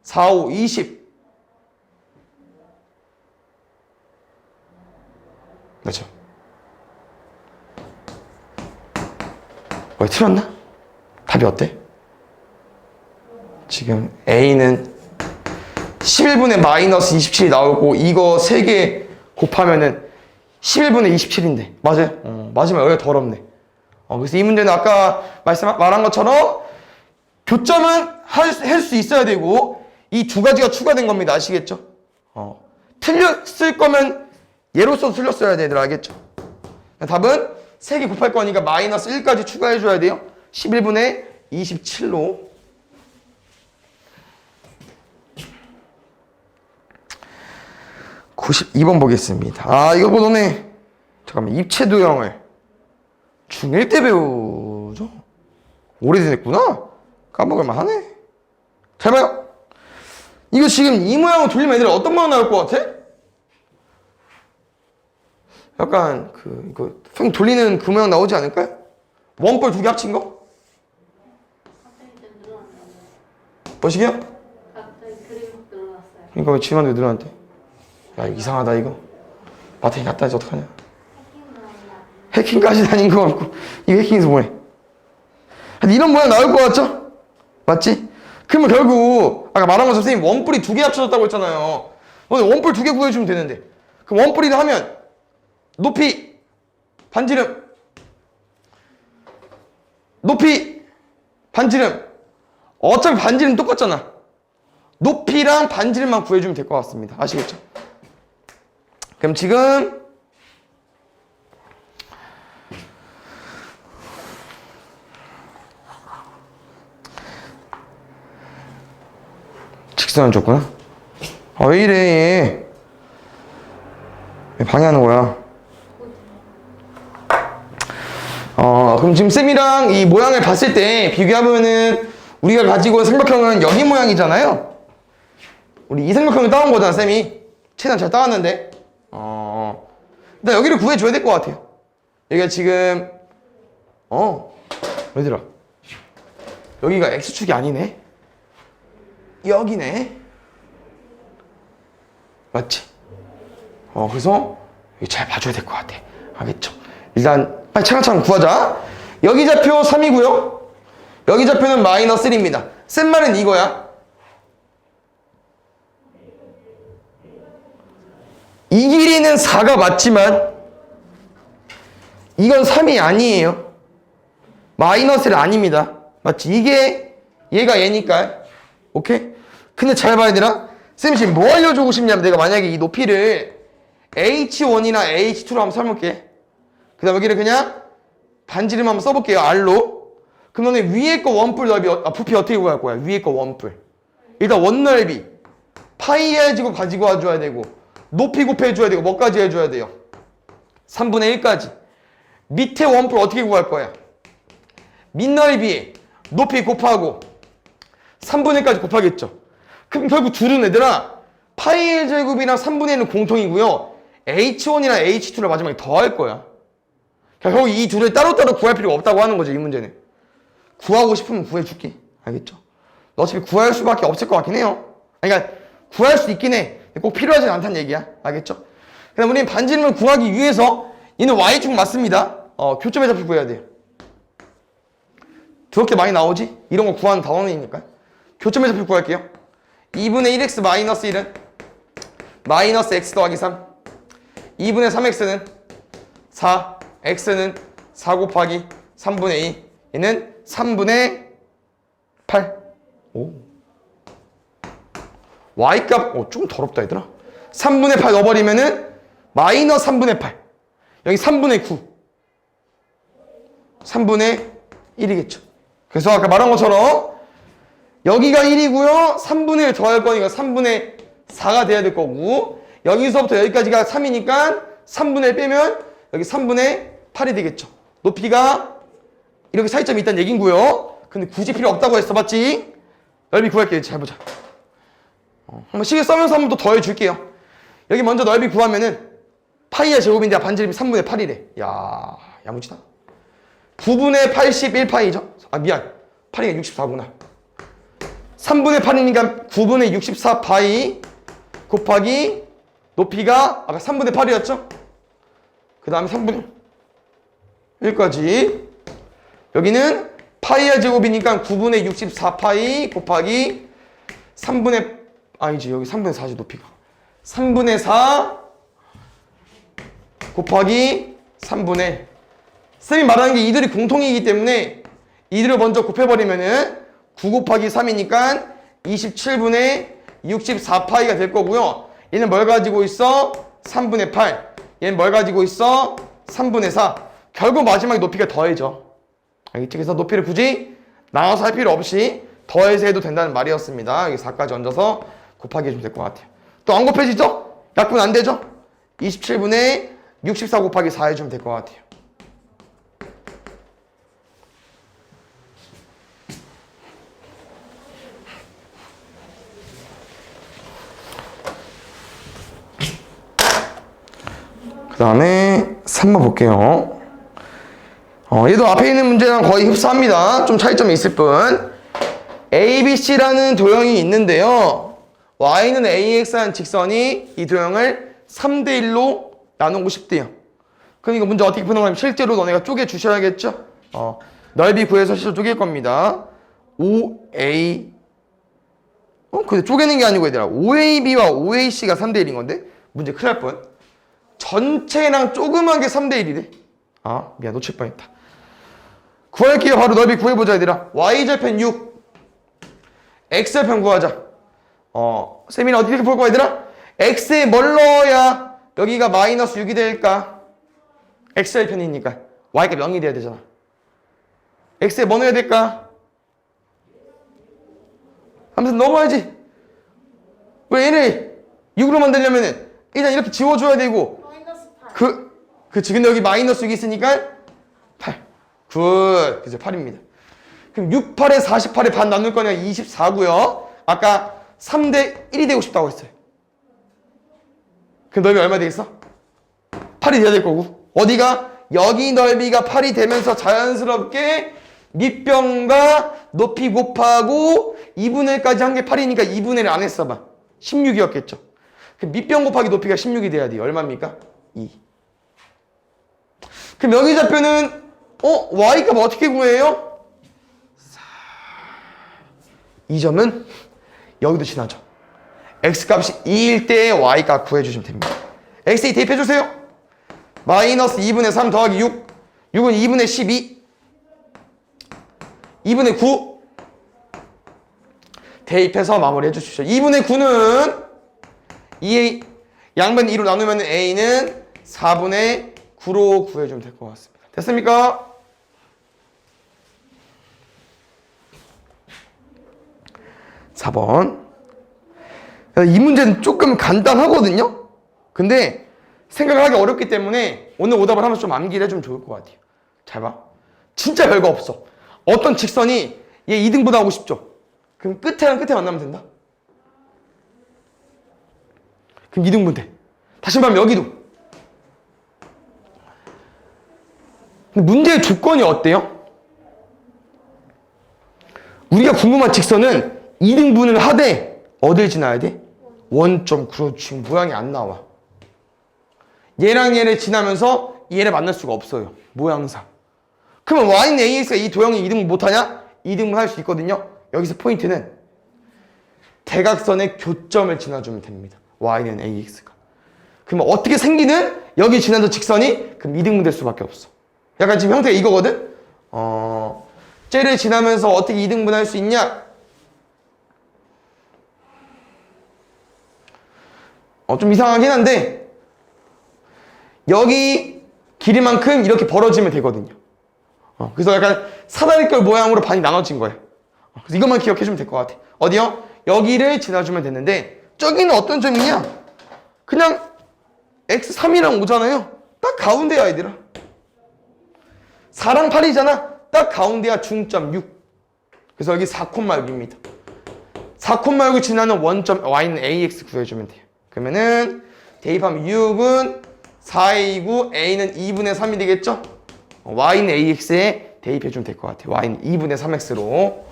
4, 5, 20. 그렇죠? 틀렸나? 답이 어때? 지금 A는 11분의 마이너스 27이 나오고 이거 3개 곱하면은 11분의 27인데 맞아요? 맞으면 여기가 더럽네. 그래서 이 문제는 아까 말한 것처럼 교점은 할 수 있어야 되고 이 두 가지가 추가된 겁니다. 아시겠죠? 틀렸을 거면 얘로서 틀렸어야 되더라. 알겠죠? 답은 3개 곱할 거니까 마이너스 1까지 추가해 줘야 돼요. 11분의 27로. (92번) 보겠습니다. 이거 보더네. 잠깐만, 입체도형을 중1 때 배우죠? 오래됐구나? 까먹을만 하네. 잘 봐요. 이거 지금 이 모양으로 돌리면 애들 어떤 모양 나올 것 같아? 약간 이거 형 돌리는 그 모양 나오지 않을까요? 원뿔 두 개 합친 거? 갑자기 좀 늘어났어요. 뭐시게요? 갑자기 그림이 늘어났어요. 그러니까 왜 지만도 늘어났대? 야 이상하다 이거. 마트에 갔다 해서 어떡하냐? 해킹까지 다닌 거 같고 이거 해킹해서 뭐해? 이런 모양 나올 것 같죠? 맞지? 그러면 결국 아까 말한 것처럼 선생님 원뿔이 두 개 합쳐졌다고 했잖아요. 원뿔 두 개 구해주면 되는데 그럼 원뿔이를 하면 높이 반지름 높이 반지름 어차피 반지름 똑같잖아. 높이랑 반지름만 구해주면 될 것 같습니다. 아시겠죠? 그럼 지금 직선을 줬구나. 왜 이래 얘. 왜 방해하는 거야? 그럼 지금 쌤이랑 이 모양을 봤을 때 비교해보면은 우리가 가지고 있는 삼각형은 여기 모양이잖아요. 우리 이 삼각형을 따온 거잖아 쌤이. 최대한 잘 따왔는데 일단 여기를 구해줘야 될 것 같아요. 여기가 지금 얘들아 여기가 X축이 아니네. 여기네. 맞지? 그래서 여기 잘 봐줘야 될 것 같아. 알겠죠? 일단 빨리 차근차근 구하자. 여기 좌표 3이고요. 여기 좌표는 마이너스 1입니다. 센 말은 이거야. 이 길이는 4가 맞지만 이건 3이 아니에요. 마이너스 1 아닙니다. 맞지? 이게 얘가 얘니까. 오케이? 근데 잘 봐야 되나? 쌤이 지금 뭐 알려주고 싶냐면 내가 만약에 이 높이를 H1이나 H2로 한번 써볼게. 그 다음 여기를 그냥 반지름 한번 써볼게요. R로. 그럼 너네 위에 거 원뿔 넓이, 부피 어떻게 구할 거야? 위에 거 원뿔. 일단 원넓이. 파이 해가지고 가지고 와줘야 되고, 높이 곱해줘야 되고, 뭐까지 해줘야 돼요? 3분의 1까지. 밑에 원뿔 어떻게 구할 거야? 밑넓이. 높이 곱하고 3분의 1까지 곱하겠죠. 그럼 결국 둘은 얘들아 파이의 제곱이랑 3분의 1은 공통이고요. h1이랑 h2를 마지막에 더할 거야. 결국 이 둘을 따로따로 구할 필요가 없다고 하는 거죠. 이 문제는. 구하고 싶으면 구해줄게. 알겠죠? 너 어차피 구할 수밖에 없을 것 같긴 해요. 그러니까 구할 수 있긴 해. 꼭 필요하진 않다는 얘기야. 알겠죠? 그다음 우리는 반지름을 구하기 위해서 얘는 y축 맞습니다. 교점의 좌표 구해야 돼요. 그렇게 많이 나오지? 이런 거 구하는 단원이니까. 교점의 좌표 구할게요. 2분의 1x 마이너스 1은 마이너스 x 더하기 3. 2분의 3x는 4. x는 4 곱하기 3분의 2. 얘는 3분의 8. 오. y값, 좀 더럽다 얘들아. 3분의 8 넣어버리면은 마이너스 3분의 8. 여기 3분의 9. 3분의 1이겠죠. 그래서 아까 말한 것처럼 여기가 1이고요. 3분의 1 더할 거니까 3분의 4가 돼야 될 거고 여기서부터 여기까지가 3이니까 3분의 1 빼면 여기 3분의 8이 되겠죠. 높이가 이렇게 차이점이 있다는 얘긴고요. 근데 굳이 필요 없다고 했어. 맞지? 넓이 구할게요. 잘 보자. 한번 시계 써면서 한번 또 더해줄게요. 여기 먼저 넓이 구하면은 파이의 제곱인데 반지름이 3분의 8이래. 야, 야무지다. 9분의 81파이죠? 미안. 파이가 64구나. 3분의 8이니까 9분의 64파이 곱하기 높이가 아까 3분의 8이었죠? 그 다음에 3분의 1까지. 여기는 파이의 제곱이니까 9분의 64파이 곱하기 3분의 아니지 여기 3분의 4지 높이가 3분의 4 곱하기 3분의 1. 쌤이 말하는 게 이들이 공통이기 때문에 이들을 먼저 곱해버리면은 9 곱하기 3이니까 27분의 64파이가 될 거고요. 얘는 뭘 가지고 있어? 3분의 8. 얘는 뭘 가지고 있어? 3분의 4. 결국 마지막에 높이가 더해져. 알겠지? 그래서 높이를 굳이 나눠서 할 필요 없이 더해서 해도 된다는 말이었습니다. 여기 4까지 얹어서 곱하기 해주면 될 것 같아요. 또 안 곱해지죠? 약분 안 되죠? 27분의 64 곱하기 4 해주면 될 것 같아요. 그 다음에 3번 볼게요. 얘도 앞에 있는 문제랑 거의 흡사합니다. 좀 차이점이 있을 뿐. ABC라는 도형이 있는데요. Y는 AX라는 직선이 이 도형을 3대1로 나누고 싶대요. 그러니까 문제 어떻게 푸는 거냐면 실제로 너네가 쪼개 주셔야겠죠? 넓이 구해서 실제로 쪼갤 겁니다. OA 근데 쪼개는 게 아니고 얘들아 OAB와 OAC가 3대1인 건데 문제 큰일 날 뻔. 전체랑 조그만 게 3대1이래. 미안 놓칠 뻔했다. 구할게요. 바로 넓이 구해보자 얘들아. Y절편 6 X절편 구하자. 쌤이는 어떻게 볼 거야 얘들아? X에 뭘 넣어야 여기가 마이너스 6이 될까? X절편이니까 Y가 0이 돼야 되잖아. X에 뭐 넣어야 될까? 하면서 넘어야지. 왜 얘를 6으로 만들려면은 일단 이렇게 지워줘야 되고 마이너스 8. 그치. 근데 여기 마이너스 6이 있으니까 8. 굿. 그죠. 8입니다. 그럼 6, 8에 48에 반 나눌 거니까 24고요. 아까 3대 1이 되고 싶다고 했어요. 그럼 넓이 얼마 되겠어? 8이 돼야 될 거고. 어디가? 여기 넓이가 8이 되면서 자연스럽게 밑변과 높이 곱하고 2분의 1까지 한 게 8이니까 2분의 1을 안 했어 봐. 16이었겠죠. 그럼 밑변 곱하기 높이가 16이 돼야 돼요. 얼마입니까? 2. 그럼 여기 좌표는 Y값 어떻게 구해요? 4. 이 점은 여기도 지나죠. X값이 2일 때 Y값 구해주시면 됩니다. X에 대입해주세요. 마이너스 2분의 3 더하기 6. 6은 2분의 12. 2분의 9. 대입해서 마무리해 주십시오. 2분의 9는 2의 양변 2로 나누면 A는 4분의 9로 구해주면 될 것 같습니다. 됐습니까? (4번) 이 문제는 조금 간단하거든요? 근데 생각을 하기 어렵기 때문에 오늘 오답을 하면서 좀 암기를 해주면 좋을 것 같아요. 잘 봐. 진짜 별거 없어. 어떤 직선이 얘 2등분 하고 싶죠? 그럼 끝에랑 끝에 만나면 된다. 그럼 2등분 돼. 다시 말하면 여기도. 근데 문제의 조건이 어때요? 우리가 궁금한 직선은 2등분을 하되 어딜 지나야 돼? 원점. 그렇지. 모양이 안 나와. 얘랑 얘를 지나면서 얘를 만날 수가 없어요. 모양상. 그러면 y는 ax가 이 도형이 2등분 못하냐? 2등분 할 수 있거든요. 여기서 포인트는 대각선의 교점을 지나주면 됩니다. y는 ax가. 그러면 어떻게 생기는? 여기 지나던 직선이 그럼 2등분 될 수밖에 없어. 약간 지금 형태가 이거거든? 쟤를 지나면서 어떻게 2등분 할 수 있냐? 좀 이상하긴 한데 여기 길이만큼 이렇게 벌어지면 되거든요. 그래서 약간 사다리꼴 모양으로 반이 나눠진 거예요. 그래서 이것만 기억해주면 될 것 같아. 어디요? 여기를 지나주면 되는데 저기는 어떤 점이냐? 그냥 x3이랑 5잖아요. 딱 가운데야 얘들아. 4랑 8이잖아. 딱 가운데야 중점 6. 그래서 여기 4,6입니다. 4,6을 지나는 원점 y는 ax 구해주면 돼요. 그러면은 대입하면 6은 4의 2고 a는 2분의 3이 되겠죠? y는 ax에 대입해주면 될 것 같아요. y는 2분의 3x로.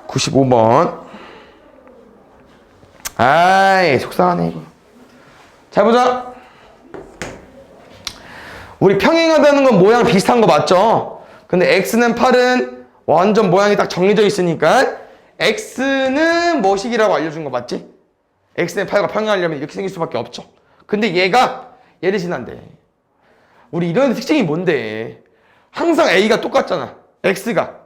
(95번) 아이 속상하네 이거. 잘 보자. 우리 평행하다는 건 모양 비슷한 거 맞죠? 근데 x는 8은 완전 모양이 딱 정해져 있으니까 x는 뭐식이라고 알려준 거 맞지? x는 8과 평행하려면 이렇게 생길 수밖에 없죠. 근데 얘가 얘를 지난대. 우리 이런 특징이 뭔데? 항상 a가 똑같잖아. x가.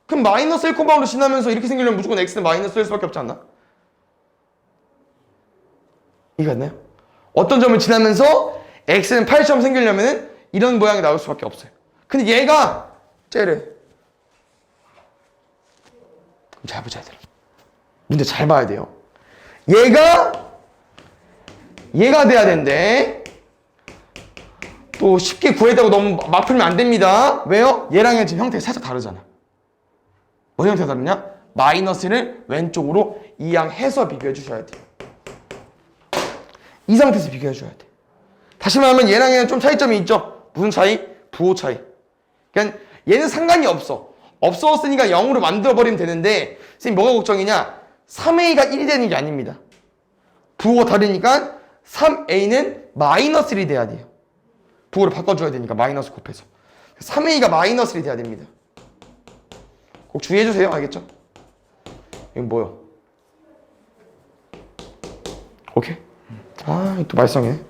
그럼 마이너스 1,5로 지나면서 이렇게 생기려면 무조건 x는 마이너스 1 수밖에 없지 않나? 이해가 갔나요? 어떤 점을 지나면서 x는 8처럼 생기려면 이런 모양이 나올 수밖에 없어요. 근데 얘가 쟤래. 그럼 잘 보자 얘들아. 문제 잘 봐야 돼요. 얘가 돼야 된대. 또 쉽게 구했다고 너무 막 풀면 안 됩니다. 왜요? 얘랑 얘 지금 형태가 살짝 다르잖아. 뭔 형태가 다르냐? 마이너스를 왼쪽으로 이항해서 비교해 주셔야 돼요. 이 상태에서 비교해 줘야 돼. 다시 말하면 얘랑 얘는 좀 차이점이 있죠. 무슨 차이? 부호 차이. 그러니까 얘는 상관이 없어. 없었으니까 0으로 만들어버리면 되는데 선생님 뭐가 걱정이냐? 3a가 1이 되는 게 아닙니다. 부호가 다르니까 3a는 마이너스 1이 돼야 돼요. 부호를 바꿔줘야 되니까 마이너스 곱해서 3a가 마이너스 1이 돼야 됩니다. 꼭 주의해주세요. 알겠죠? 이건 뭐요? 오케이? 아, 또 말썽이네.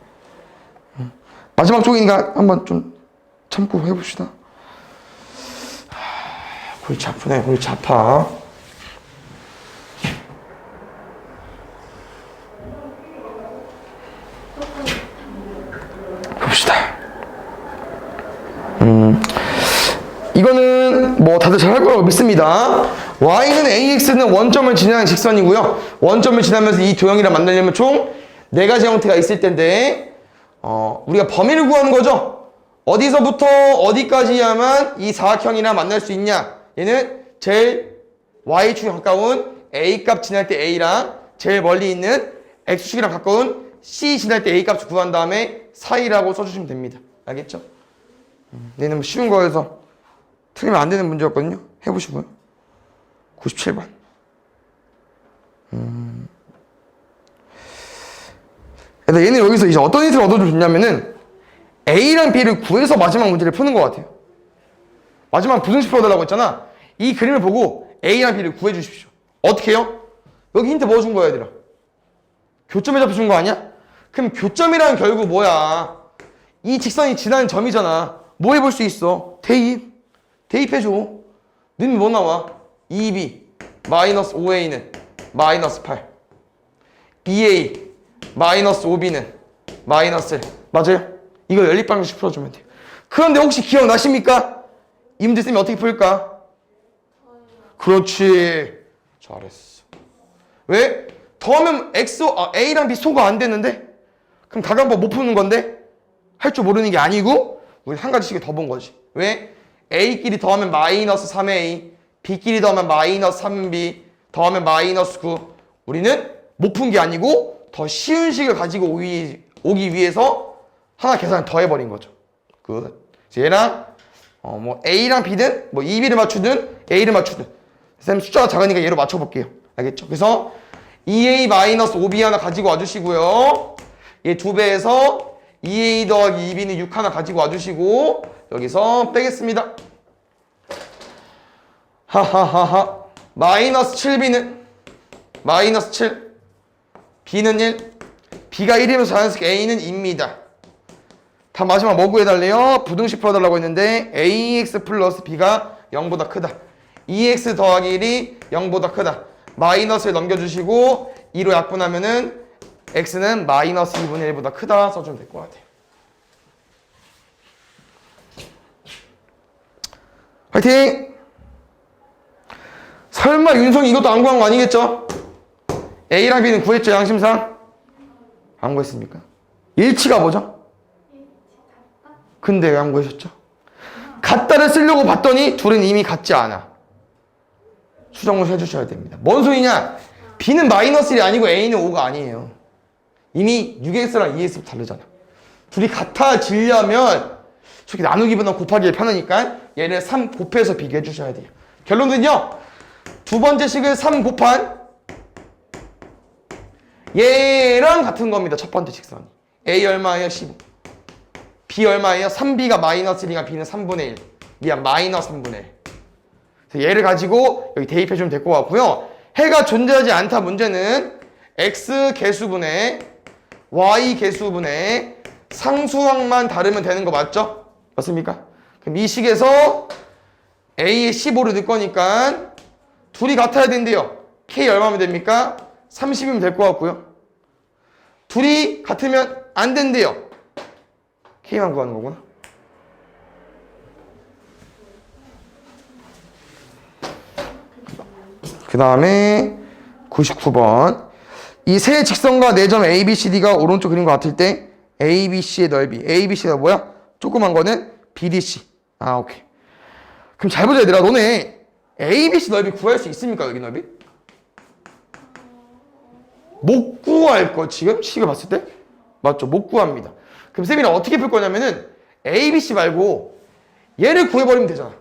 마지막 쪽이니까 한번 좀 참고 해봅시다. 골치 아프네. 골치 아파. 봅시다. 이거는 뭐 다들 잘 할 거라고 믿습니다. y는 ax는 원점을 지나는 직선이고요. 원점을 지나면서 이 도형이랑 만나려면 총 4가지 형태가 있을 텐데 우리가 범위를 구하는 거죠. 어디서부터 어디까지야만 이 사각형이랑 만날 수 있냐. 얘는 제일 y축에 가까운 a 값 지날 때 a랑 제일 멀리 있는 x축이랑 가까운 c 지날 때 a 값을 구한 다음에 사이라고 써주시면 됩니다. 알겠죠? 얘는 뭐 쉬운 거여서 틀리면 안 되는 문제였거든요. 해보시고요. 97번. 그래서 얘는 여기서 이제 어떤 힌트를 얻어줬냐면은 A랑 B를 구해서 마지막 문제를 푸는 것 같아요. 마지막 부등식 풀어달라고 했잖아. 이 그림을 보고 A랑 B를 구해주십시오. 어떻게 해요? 여기 힌트 뭐 준 거야 얘들아? 교점에 잡혀준 거 아니야? 그럼 교점이란 결국 뭐야? 이 직선이 지나는 점이잖아. 뭐 해볼 수 있어? 대입해줘. 넣으면 뭐 나와? 2b 마이너스 5a는 마이너스 8 2a 마이너스 5b는 마이너스 1 맞아요? 이거 연립방정식 풀어주면 돼요. 그런데 혹시 기억나십니까? 이 문제 쌤이 어떻게 풀까? 그렇지. 잘했어. 왜? 더하면 A랑 B 소가 안 되는데? 그럼 가감법 못 푸는 건데? 할 줄 모르는 게 아니고 우리 한 가지씩 더 본 거지. 왜? A끼리 더하면 마이너스 3A, B끼리 더하면 마이너스 3B, 더하면 마이너스 9. 우리는 못 푼 게 아니고 더 쉬운 식을 가지고 오기 위해서 하나 계산을 더 해버린 거죠. 끝. 얘랑 뭐 A랑 B든 뭐 2B를 맞추든 A를 맞추든 쌤 숫자가 작으니까 얘로 맞춰볼게요. 알겠죠? 그래서 2A-5B 하나 가지고 와주시고요. 얘 2배에서 2A 더하기 2B는 6 하나 가지고 와주시고 여기서 빼겠습니다. 하하하하. 마이너스 7B는 마이너스 7, B는 1, B가 1이면서 자연스럽게 A는 2입니다. 다 마지막 뭐 구해달래요? 부등식 풀어달라고 했는데 AX 플러스 B가 0보다 크다. 2X 더하기 1이 0보다 크다. 마이너스를 넘겨주시고 2로 약분하면은 X는 마이너스 2분의 1보다 크다 써주면 될 것 같아요. 화이팅! 설마 윤성이 이것도 안 구한 거 아니겠죠? A랑 B는 구했죠, 양심상? 안 구했습니까? 일치가 뭐죠? 근데 왜 안 구하셨죠? 같다를 쓰려고 봤더니 둘은 이미 같지 않아. 수정을 해주셔야 됩니다. 뭔 소리냐? B는 마이너스 1이 아니고 A는 5가 아니에요. 이미 6x랑 2x 다르잖아. 둘이 같아지려면 솔직히 나누기보다 곱하기가 편하니까 얘를 3 곱해서 비교해 주셔야 돼요. 결론은요. 두 번째 식을 3 곱한 얘랑 같은 겁니다. 첫 번째 직선이. A 얼마예요? 15. B 얼마예요? 3B가 마이너스 1이니까 B는 3분의 1. 미안, 마이너스 3분의 1. 그래서 얘를 가지고 여기 대입해 주면 될 것 같고요. 해가 존재하지 않다 문제는 X 개수분의 Y 개수분의 상수항만 다르면 되는 거 맞죠? 맞습니까? 그럼 이 식에서 A에 15를 넣을 거니까 둘이 같아야 된대요. K 얼마면 됩니까? 30이면 될 것 같고요. 둘이 같으면 안 된대요. K만 구하는 거구나. 그 다음에 99번. 이 세 직선과 네 점 ABCD가 오른쪽 그림과 같을 때 ABC의 넓이. ABC가 뭐야? 조그만 거는 BDC. 아, 오케이. 그럼 잘 보자, 얘들아. 너네 ABC 넓이 구할 수 있습니까? 여기 넓이? 못 구할 거, 지금? 식을 봤을 때? 맞죠? 못 구합니다. 그럼 쌤이랑 어떻게 풀 거냐면은 ABC 말고 얘를 구해버리면 되잖아.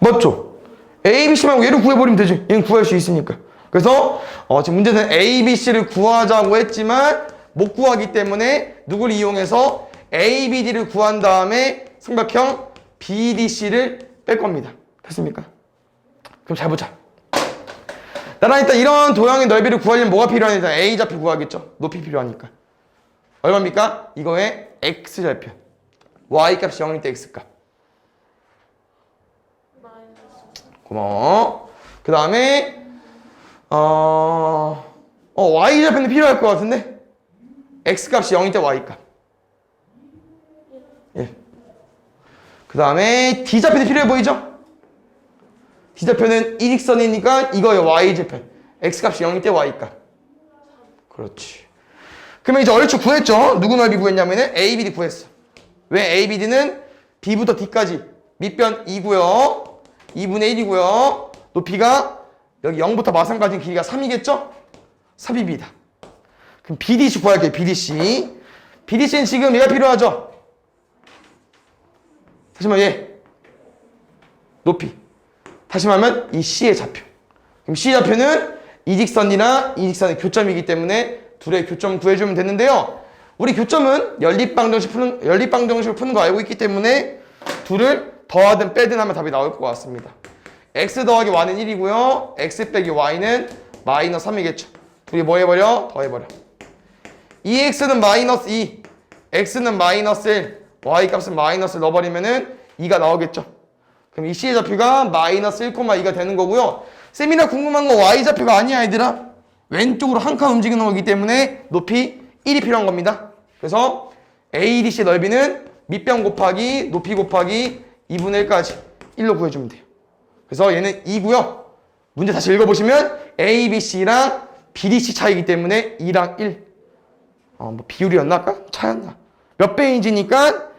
맞죠? ABC 말고 얘를 구해버리면 되지. 얘는 구할 수 있으니까. 그래서 지금 문제는 ABC를 구하자고 했지만 못 구하기 때문에 누굴 이용해서 ABD를 구한 다음에 삼각형 BDC를 뺄 겁니다. 됐습니까? 그럼 잘 보자. 나랑 일단 이런 도형의 넓이를 구하려면 뭐가 필요하냐? 일단 A좌표 구하겠죠. 높이 필요하니까. 얼마입니까? 이거의 X좌표. Y값이 0일 때 X값. 고마워. 그 다음에 Y좌표는 필요할 것 같은데 X값이 0일 때 Y값. 예. 그 다음에 D좌표도 필요해 보이죠? D좌표는 일직선이니까 이거예요. Y좌표. X값이 0일 때 Y값. 그렇지. 그러면 이제 얼추 구했죠? 누구 넓이 구했냐면은 ABD 구했어. 왜? ABD는 B부터 D까지 밑변 2고요. 2분의 1이고요. 높이가 여기 0부터 마상까지 길이가 3이겠죠? 3입니다. 그럼 BDC 구할게요. BDC. BDC는 지금 얘가 필요하죠? 다시 말해 얘. 높이. 다시 말하면 이 C의 좌표. 그럼 C 좌표는 이 직선이나 이 직선의 교점이기 때문에 둘의 교점 구해주면 되는데요. 우리 교점은 연립방정식을 푸는 거 알고 있기 때문에 둘을 더하든 빼든 하면 답이 나올 것 같습니다. X 더하기 Y는 1이고요. X 빼기 Y는 마이너스 3이겠죠. 둘이 뭐 해버려? 더해버려. 2X는 마이너스 2, X는 마이너스 1, Y 값은 마이너스 넣어버리면은 2가 나오겠죠. 그럼 이 C의 좌표가 마이너스 1,2가 되는 거고요. 쌤이나 궁금한 거 Y 좌표가 아니야, 얘들아. 왼쪽으로 한 칸 움직이는 거기 때문에 높이 1이 필요한 겁니다. 그래서 ADC 넓이는 밑변 곱하기 높이 곱하기 2분의 1까지 1로 구해주면 돼요. 그래서 얘는 2고요. 문제 다시 읽어보시면 ABC랑 BDC 차이기 때문에 2랑 1. 뭐 비율이었나 아까? 차였나? 몇 배인지니까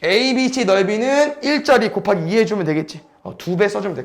ABC 넓이는 1짜리 곱하기 2 해주면 되겠지. 2배 써주면 될 것 같아.